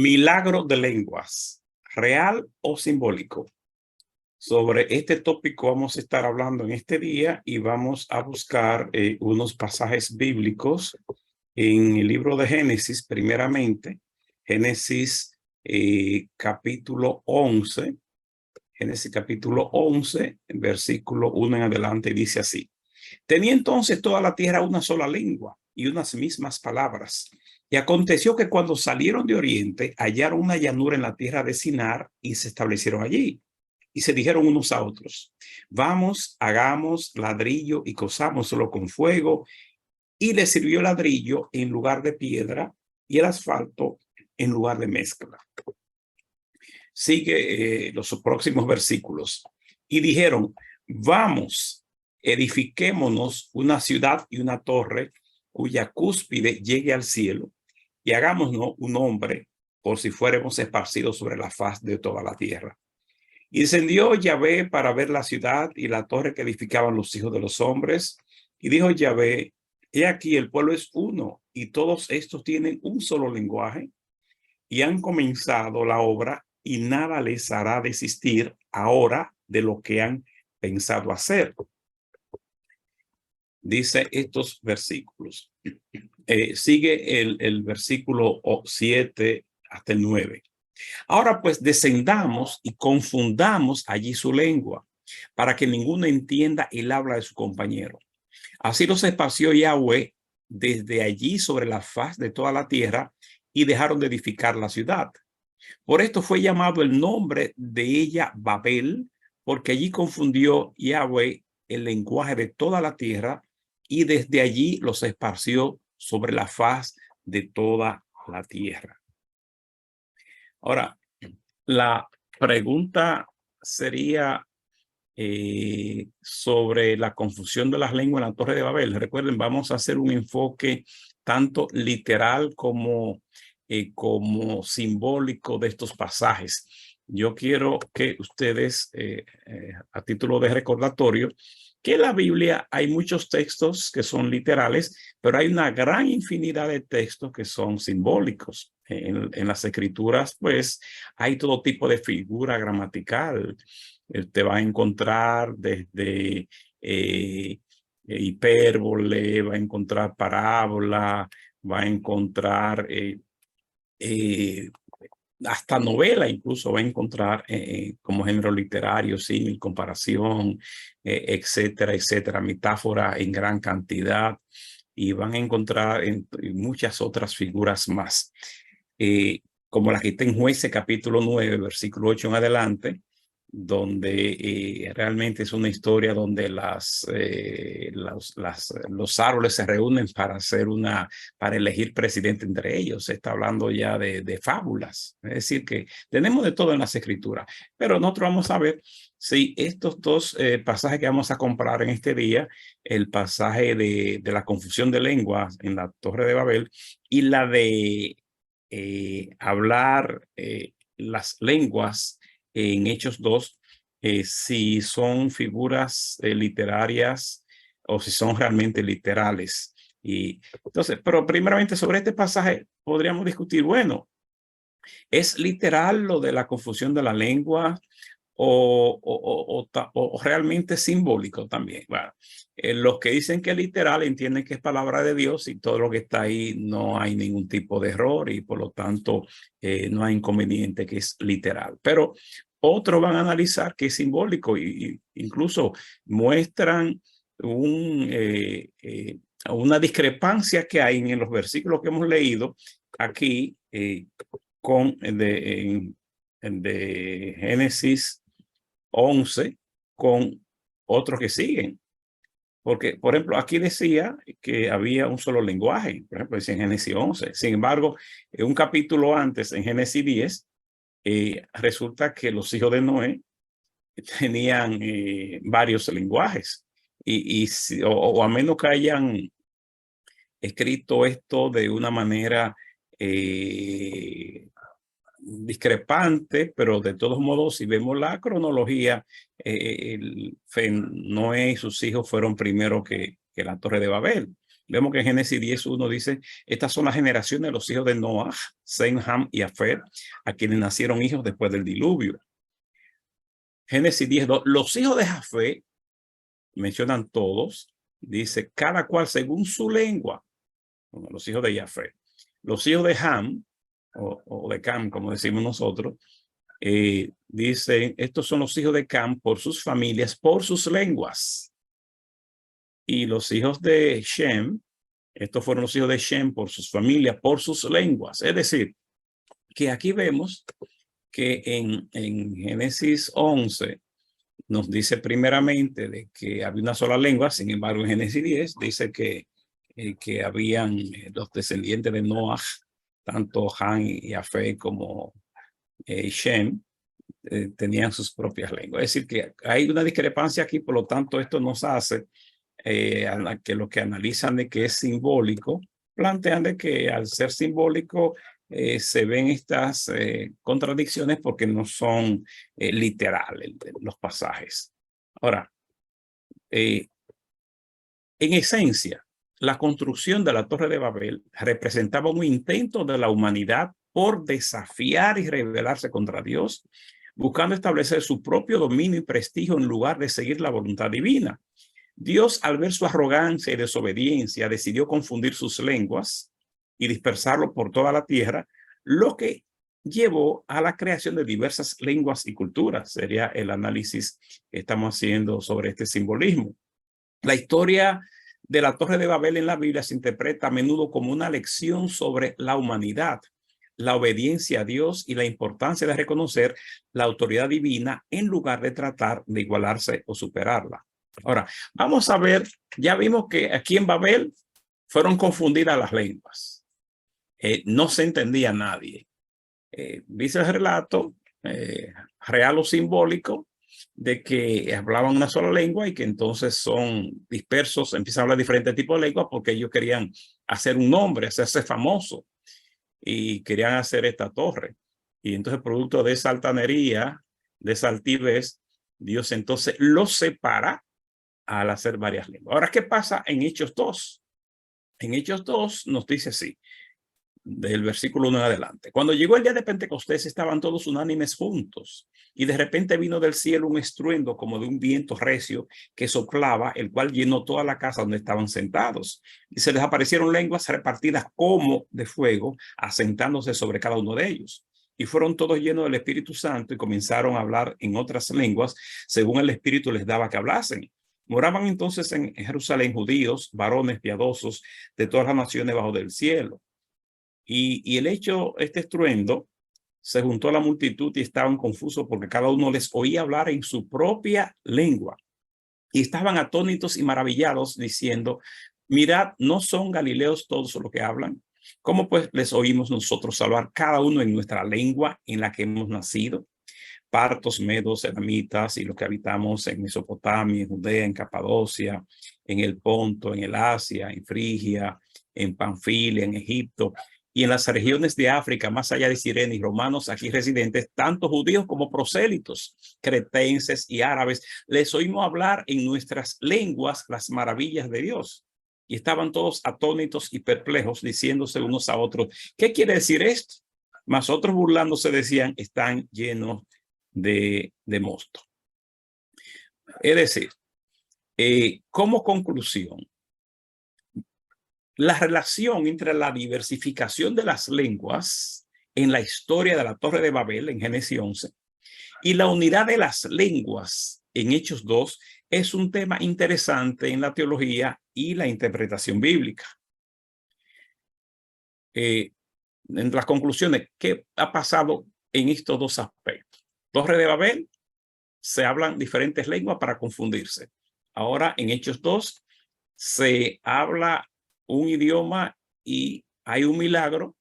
Milagro de lenguas, ¿real o simbólico? Sobre este tópico vamos a estar hablando en este día y vamos a buscar unos pasajes bíblicos en el libro de Génesis, primeramente. Génesis capítulo 11. Génesis capítulo 11, versículo 1 en adelante, dice así. Tenía entonces toda la tierra una sola lengua y unas mismas palabras. Y aconteció que cuando salieron de oriente, hallaron una llanura en la tierra de Sinar y se establecieron allí. Y se dijeron unos a otros, vamos, hagamos ladrillo y cosámoslo con fuego. Y le sirvió el ladrillo en lugar de piedra y el asfalto en lugar de mezcla. Sigue los próximos versículos. Y dijeron, vamos, edifiquémonos una ciudad y una torre cuya cúspide llegue al cielo y hagámonos un hombre por si fuéramos esparcidos sobre la faz de toda la tierra. Y descendió Yahvé para ver la ciudad y la torre que edificaban los hijos de los hombres. Y dijo Yahvé, he aquí el pueblo es uno y todos estos tienen un solo lenguaje y han comenzado la obra y nada les hará desistir ahora de lo que han pensado hacer. Dice estos versículos. Sigue el versículo 7 hasta el 9. Ahora pues descendamos y confundamos allí su lengua, para que ninguno entienda el habla de su compañero. Así los esparció Yahvé desde allí sobre la faz de toda la tierra y dejaron de edificar la ciudad. Por esto fue llamado el nombre de ella Babel, porque allí confundió Yahvé el lenguaje de toda la tierra y desde allí los esparció sobre la faz de toda la tierra. Ahora, la pregunta sería sobre la confusión de las lenguas en la Torre de Babel. Recuerden, vamos a hacer un enfoque tanto literal como simbólico de estos pasajes. Yo quiero que ustedes, a título de recordatorio, que en la Biblia hay muchos textos que son literales, pero hay una gran infinidad de textos que son simbólicos. En las escrituras, pues, hay todo tipo de figura gramatical. Te va a encontrar desde hipérbole, va a encontrar parábola, va a encontrar hasta novela, incluso va a encontrar como género literario, símil, comparación, etcétera, etcétera, metáfora en gran cantidad, y van a encontrar en muchas otras figuras más, como la que está en Jueces capítulo 9, versículo 8 en adelante, donde realmente es una historia donde los árboles se reúnen para elegir presidente entre ellos. Se está hablando ya de fábulas. Es decir, que tenemos de todo en las escrituras. Pero nosotros vamos a ver si estos dos pasajes que vamos a comparar en este día, el pasaje de la confusión de lenguas en la Torre de Babel y la de hablar las lenguas en Hechos 2, si son figuras literarias o si son realmente literales. Y entonces, pero primeramente sobre este pasaje podríamos discutir, bueno, ¿es literal lo de la confusión de la lengua o realmente simbólico también? Bueno, los que dicen que es literal entienden que es palabra de Dios y todo lo que está ahí no hay ningún tipo de error y por lo tanto no hay inconveniente que es literal. Pero otros van a analizar que es simbólico y incluso muestran una discrepancia que hay en los versículos que hemos leído aquí de Génesis 11 con otros que siguen. Porque, por ejemplo, aquí decía que había un solo lenguaje, por ejemplo, decía en Génesis 11. Sin embargo, en un capítulo antes, en Génesis 10, resulta que los hijos de Noé tenían varios lenguajes. O a menos que hayan escrito esto de una manera discrepante, pero de todos modos, si vemos la cronología, Noé y sus hijos fueron primero que la Torre de Babel. Vemos que en Génesis 10:1 dice, estas son las generaciones de los hijos de Noah, Sem, Ham y Jafet, a quienes nacieron hijos después del diluvio. Génesis 10:2, los hijos de Jafet, mencionan todos, dice, cada cual según su lengua. Bueno, los hijos de Jafet. Los hijos de Ham, o de Cam, como decimos nosotros, dicen, estos son los hijos de Cam por sus familias, por sus lenguas. Y los hijos de Shem, estos fueron los hijos de Shem por sus familias, por sus lenguas. Es decir, que aquí vemos que en Génesis 11 nos dice primeramente de que había una sola lengua. Sin embargo, en Génesis 10 dice que habían los descendientes de Noah, tanto Ham y Jafet como Shem, tenían sus propias lenguas. Es decir, que hay una discrepancia aquí, por lo tanto, esto nos hace que los que analizan de que es simbólico, plantean de que al ser simbólico se ven estas contradicciones porque no son literales los pasajes. Ahora, en esencia, la construcción de la Torre de Babel representaba un intento de la humanidad por desafiar y rebelarse contra Dios, buscando establecer su propio dominio y prestigio en lugar de seguir la voluntad divina. Dios, al ver su arrogancia y desobediencia, decidió confundir sus lenguas y dispersarlo por toda la tierra, lo que llevó a la creación de diversas lenguas y culturas. Sería el análisis que estamos haciendo sobre este simbolismo. La historia de la Torre de Babel en la Biblia se interpreta a menudo como una lección sobre la humanidad, la obediencia a Dios y la importancia de reconocer la autoridad divina en lugar de tratar de igualarse o superarla. Ahora, vamos a ver, ya vimos que aquí en Babel fueron confundidas las lenguas. No se entendía a nadie. Dice el relato, real o simbólico, de que hablaban una sola lengua y que entonces son dispersos, empiezan a hablar diferentes tipos de lenguas porque ellos querían hacer un nombre, hacerse famoso y querían hacer esta torre. Y entonces, producto de esa altanería, de esa altivez, Dios entonces los separa al hacer varias lenguas. Ahora, ¿qué pasa en Hechos 2? En Hechos 2 nos dice así, del versículo 1 en adelante. Cuando llegó el día de Pentecostés, estaban todos unánimes juntos, y de repente vino del cielo un estruendo como de un viento recio que soplaba, el cual llenó toda la casa donde estaban sentados. Y se les aparecieron lenguas repartidas como de fuego, asentándose sobre cada uno de ellos. Y fueron todos llenos del Espíritu Santo y comenzaron a hablar en otras lenguas, según el Espíritu les daba que hablasen. Moraban entonces en Jerusalén judíos, varones piadosos de todas las naciones bajo del cielo. Y el hecho, este estruendo, se juntó a la multitud y estaban confusos porque cada uno les oía hablar en su propia lengua. Y estaban atónitos y maravillados diciendo, mirad, ¿no son galileos todos los que hablan? ¿Cómo pues les oímos nosotros hablar cada uno en nuestra lengua en la que hemos nacido? Partos, medos, elamitas y los que habitamos en Mesopotamia, en Judea, en Capadocia, en el Ponto, en el Asia, en Frigia, en Panfilia, en Egipto y en las regiones de África, más allá de Cirene, y romanos aquí residentes, tanto judíos como prosélitos, cretenses y árabes, les oímos hablar en nuestras lenguas las maravillas de Dios. Y estaban todos atónitos y perplejos, diciéndose unos a otros, ¿qué quiere decir esto? Mas otros burlándose decían, están llenos de mosto. Es decir, como conclusión, la relación entre la diversificación de las lenguas en la historia de la Torre de Babel en Génesis 11 y la unidad de las lenguas en Hechos 2 es un tema interesante en la teología y la interpretación bíblica. En las conclusiones, ¿qué ha pasado en estos dos aspectos? Torre de Babel, se hablan diferentes lenguas para confundirse. Ahora en Hechos 2 se habla un idioma y hay un milagro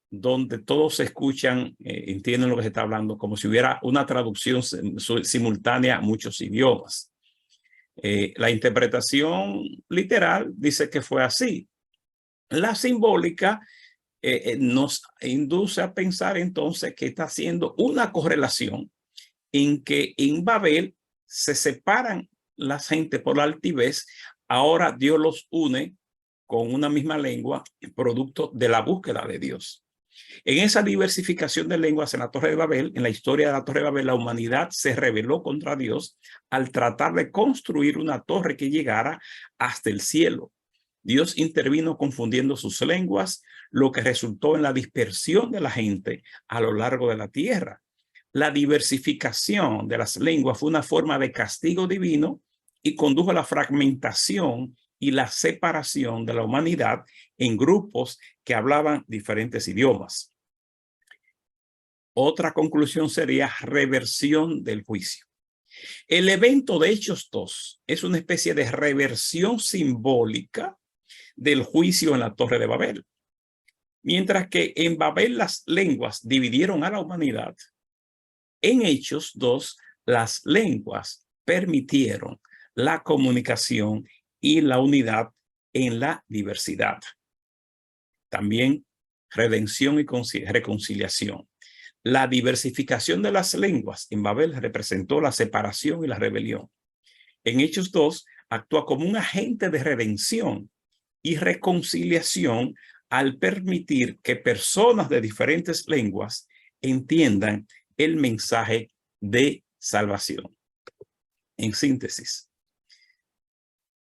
donde todos se escuchan, entienden lo que se está hablando, como si hubiera una traducción simultánea a muchos idiomas. La interpretación literal dice que fue así. La simbólica nos induce a pensar entonces que está haciendo una correlación en que en Babel se separan la gente por la altivez, ahora Dios los une con una misma lengua, producto de la búsqueda de Dios. En esa diversificación de lenguas en la Torre de Babel, en la historia de la Torre de Babel, la humanidad se rebeló contra Dios al tratar de construir una torre que llegara hasta el cielo. Dios intervino confundiendo sus lenguas, lo que resultó en la dispersión de la gente a lo largo de la tierra. La diversificación de las lenguas fue una forma de castigo divino y condujo a la fragmentación y la separación de la humanidad en grupos que hablaban diferentes idiomas. Otra conclusión sería reversión del juicio. El evento de Hechos 2 es una especie de reversión simbólica del juicio en la Torre de Babel. Mientras que en Babel las lenguas dividieron a la humanidad, en Hechos 2 las lenguas permitieron la comunicación y la unidad en la diversidad. También redención y reconciliación. La diversificación de las lenguas en Babel representó la separación y la rebelión. En Hechos 2 actúa como un agente de redención y reconciliación al permitir que personas de diferentes lenguas entiendan el mensaje de salvación. En síntesis,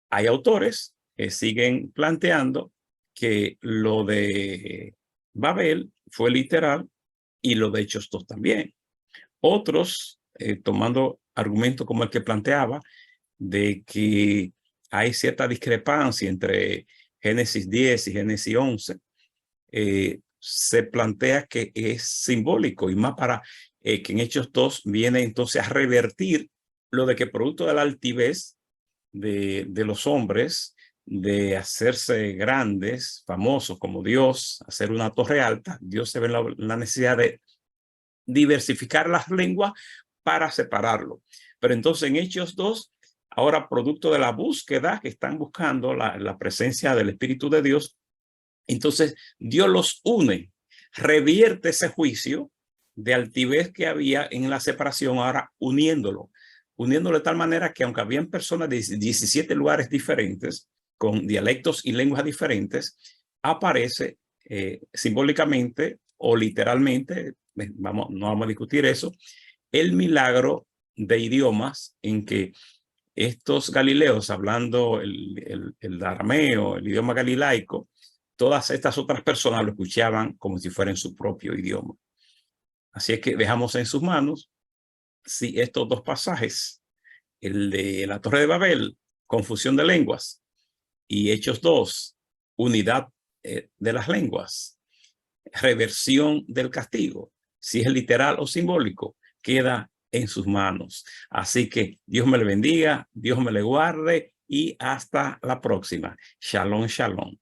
hay autores que siguen planteando que lo de Babel fue literal y lo de Hechos 2 también. Otros, tomando argumentos como el que planteaba, de que hay cierta discrepancia entre Génesis 10 y Génesis 11, se plantea que es simbólico y más para que en Hechos 2 viene entonces a revertir lo de que producto de la altivez de los hombres, de hacerse grandes, famosos como Dios, hacer una torre alta, Dios se ve la necesidad de diversificar las lenguas para separarlo. Pero entonces en Hechos 2, ahora producto de la búsqueda que están buscando la presencia del Espíritu de Dios, entonces Dios los une, revierte ese juicio de altivez que había en la separación, ahora uniéndolo de tal manera que aunque habían personas de 17 lugares diferentes, con dialectos y lenguas diferentes, aparece simbólicamente o literalmente, no vamos a discutir eso, el milagro de idiomas en que estos galileos hablando el arameo, el idioma galilaico, todas estas otras personas lo escuchaban como si fuera en su propio idioma. Así es que dejamos en sus manos si estos dos pasajes, el de la Torre de Babel, confusión de lenguas, y Hechos 2, unidad de las lenguas, reversión del castigo, si es literal o simbólico, queda en sus manos. Así que Dios me le bendiga, Dios me le guarde y hasta la próxima. Shalom, shalom.